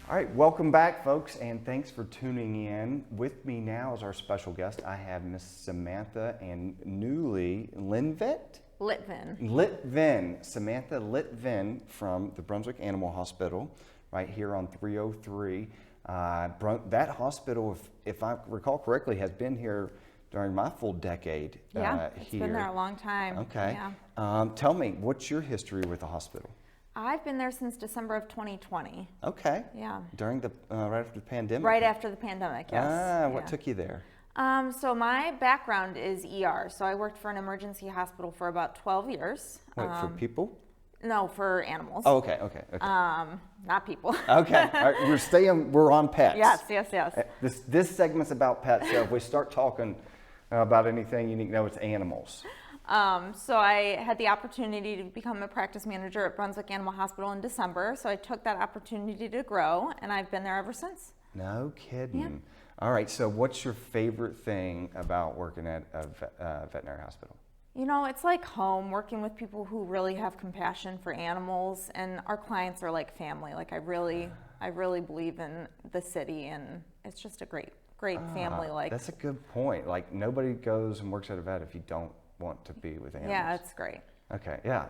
All right, welcome back, folks, and thanks for tuning in. With me now is our special guest. I have Miss Samantha and newly Litvin, Samantha Litvin from the Brunswick Animal Hospital, right here on 303. That hospital, if I recall correctly, has been here during my full decade. Yeah, it's been there a long time. Okay. Yeah. Tell me, what's your history with the hospital? I've been there since December of 2020. Okay. Yeah. During the right after the pandemic. Right after the pandemic, yes. What took you there? So my background is ER. So I worked for an emergency hospital for about 12 years. Wait, for people? No, for animals. Oh, okay. Not people. Okay. All right, we're on pets. Yes. This segment's about pets, so if we start talking about anything you need to know, it's animals. So I had the opportunity to become a practice manager at Brunswick Animal Hospital in December. So I took that opportunity to grow, and I've been there ever since. No kidding. Yeah. All right, so what's your favorite thing about working at a veterinary hospital? You know, it's like home, working with people who really have compassion for animals, and our clients are like family. Like I really believe in the city, and it's just a great family. Like that's a good point. Like nobody goes and works at a vet if you don't want to be with animals. Yeah, it's great. Okay, yeah,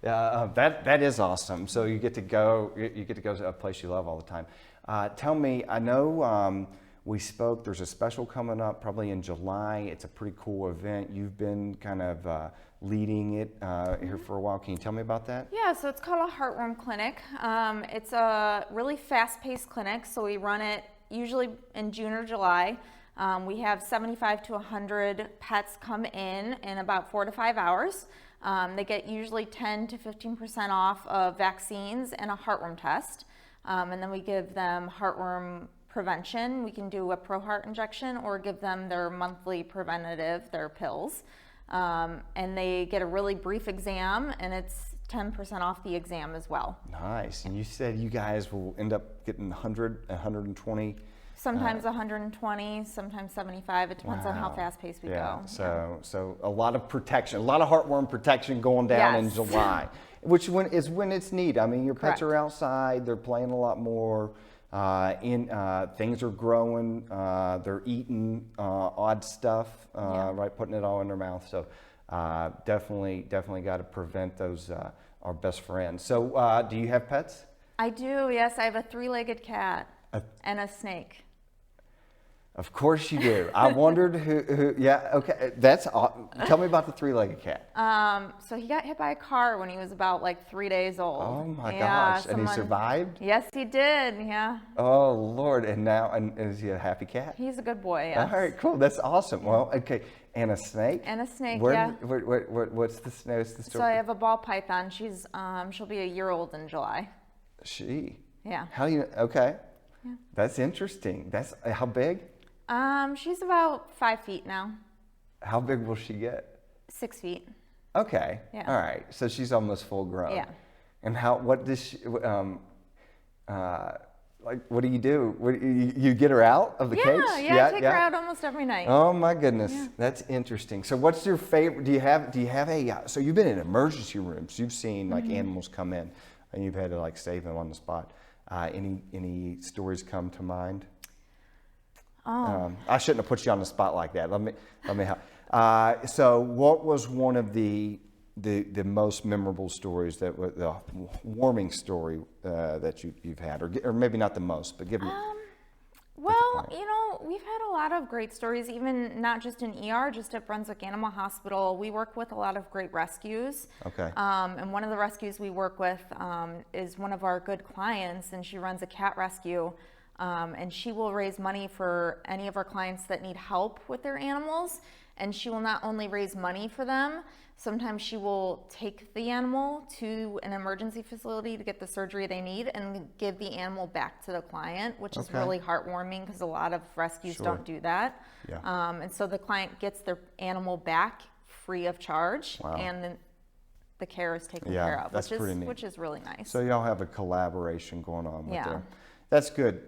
that is awesome. So you get to go to a place you love all the time. Tell me, I know we spoke. There's a special coming up probably in July. It's a pretty cool event. You've been kind of leading it here for a while. Can you tell me about that? Yeah, so it's called a heartworm clinic. It's a really fast-paced clinic, so we run it usually in June or July. We have 75 to 100 pets come in about 4 to 5 hours. They get usually 10 to 15% off of vaccines and a heartworm test. And then we give them heartworm prevention. We can do a ProHeart injection or give them their monthly preventative, their pills. And they get a really brief exam, and it's 10% off the exam as well. Nice. And you said you guys will end up getting 100, 120. Sometimes 120, sometimes 75. It depends on how fast-paced we go. So a lot of protection, a lot of heartworm protection going down in July, which is when it's neat. I mean, your pets are outside, they're playing a lot more. Things are growing, they're eating odd stuff, right? Putting it all in their mouth. So definitely got to prevent those, our best friends. So do you have pets? I do, yes. I have a 3-legged cat and a snake. Of course you do. I wondered who yeah, okay. Tell me about the 3-legged cat. So he got hit by a car when he was about like 3 days old. Oh my gosh. And he survived? Yes, he did, yeah. Oh Lord, and is he a happy cat? He's a good boy, yes. All right, cool, that's awesome. Well, okay, and a snake? And a snake, What's the story? So I have a ball python. She'll be a year old in July. Yeah. How do you, okay. Yeah. That's interesting. How big? She's about 5 feet now. How big will she get? 6 feet. Okay. Yeah. All right. So she's almost full grown. Yeah. And what does she, what do you do? You get her out of the cage? Yeah, I take her out almost every night. Oh my goodness. Yeah. That's interesting. So what's your favorite, do you have so you've been in emergency rooms, you've seen like animals come in and you've had to like save them on the spot. Any stories come to mind? I shouldn't have put you on the spot like that. Let me so what was one of the most memorable stories the warming story that you've had, or maybe not the most, but give me. Well, you know, we've had a lot of great stories, even not just in ER, just at Brunswick Animal Hospital. We work with a lot of great rescues. Okay. And one of the rescues we work with is one of our good clients, and she runs a cat rescue. And she will raise money for any of our clients that need help with their animals. And she will not only raise money for them, sometimes she will take the animal to an emergency facility to get the surgery they need and give the animal back to the client, which is really heartwarming because a lot of rescues don't do that. Yeah. And so the client gets their animal back free of charge, and then the care is taken care of, which is really nice. So y'all have a collaboration going on with them. That's good.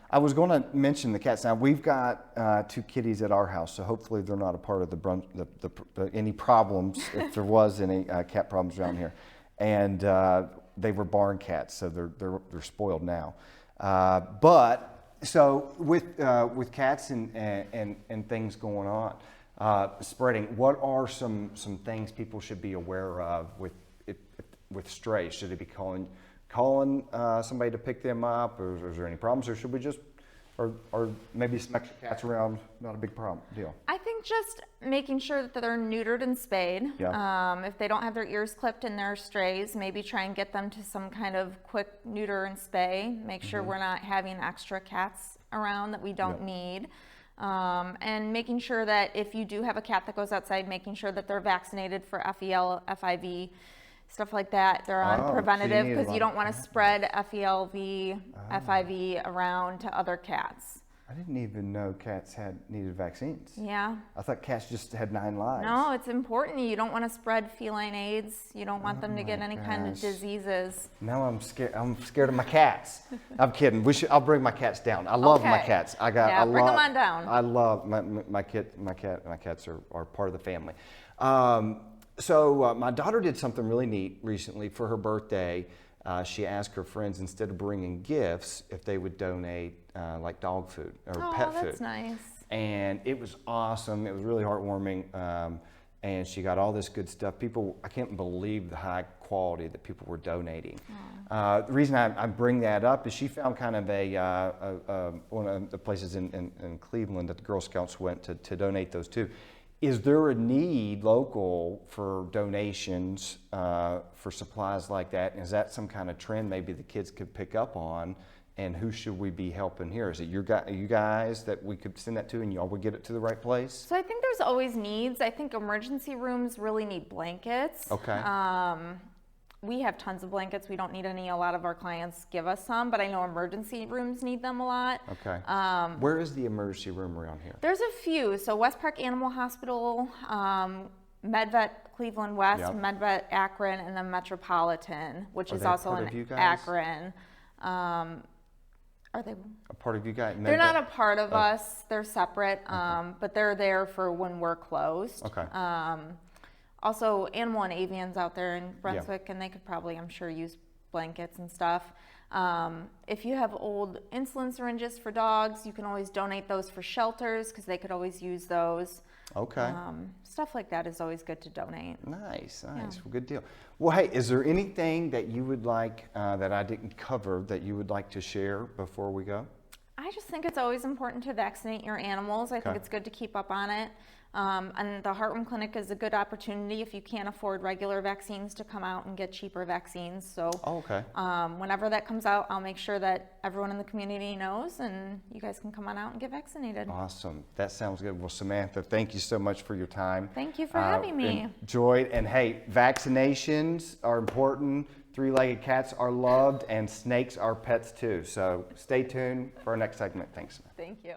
I was going to mention the cats. Now we've got 2 kitties at our house, so hopefully they're not a part of any problems if there was any cat problems around here. And they were barn cats, so they're spoiled now. So with cats and things going on, spreading, what are some things people should be aware of with strays? Should they be calling somebody to pick them up, or is there any problems, or should we just, or maybe some extra cats around, not a big problem deal? I think just making sure that they're neutered and spayed. Yeah. If they don't have their ears clipped and they're strays, maybe try and get them to some kind of quick neuter and spay. Make sure we're not having extra cats around that we don't need. And making sure that if you do have a cat that goes outside, making sure that they're vaccinated for FEL, FIV, stuff like that. They're on preventative because you don't want to spread FELV, FIV around to other cats. I didn't even know cats needed vaccines. Yeah. I thought cats just had 9 lives. No, it's important. You don't want to spread feline AIDS. You don't want them to get any kind of diseases. Now I'm scared. I'm scared of my cats. I'm kidding. I'll bring my cats down. I love my cats. Bring them on down. I love my cats are part of the family. So my daughter did something really neat recently for her birthday. She asked her friends, instead of bringing gifts, if they would donate like dog food or pet food. Oh, that's nice. And it was awesome. It was really heartwarming. And she got all this good stuff. I can't believe the high quality that people were donating. The reason I bring that up is she found kind of one of the places in Cleveland that the Girl Scouts went to donate those to. Is there a need local for donations for supplies like that? And is that some kind of trend maybe the kids could pick up on? And who should we be helping here? Is it you guys that we could send that to, and y'all would get it to the right place? So I think there's always needs. I think emergency rooms really need blankets. Okay. We have tons of blankets. We don't need any. A lot of our clients give us some, but I know emergency rooms need them a lot. Okay. Where is the emergency room around here? There's a few. So West Park Animal Hospital, MedVet Cleveland West, MedVet Akron, and then Metropolitan, which is also in Akron. Are they a part of you guys? They're not a part of us. They're separate, but they're there for when we're closed. Okay. Also, Animal and Avian's out there in Brunswick, and they could probably, I'm sure, use blankets and stuff. If you have old insulin syringes for dogs, you can always donate those for shelters because they could always use those. Okay. Stuff like that is always good to donate. Nice. Well, good deal. Well, hey, is there anything that you would like that I didn't cover that you would like to share before we go? I just think it's always important to vaccinate your animals. I think it's good to keep up on it. And the Heartworm Clinic is a good opportunity if you can't afford regular vaccines to come out and get cheaper vaccines. So whenever that comes out, I'll make sure that everyone in the community knows, and you guys can come on out and get vaccinated. Awesome. That sounds good. Well, Samantha, thank you so much for your time. Thank you for having me. Enjoyed. And hey, vaccinations are important. 3-legged cats are loved, and snakes are pets too. So stay tuned for our next segment. Thanks. Thank you.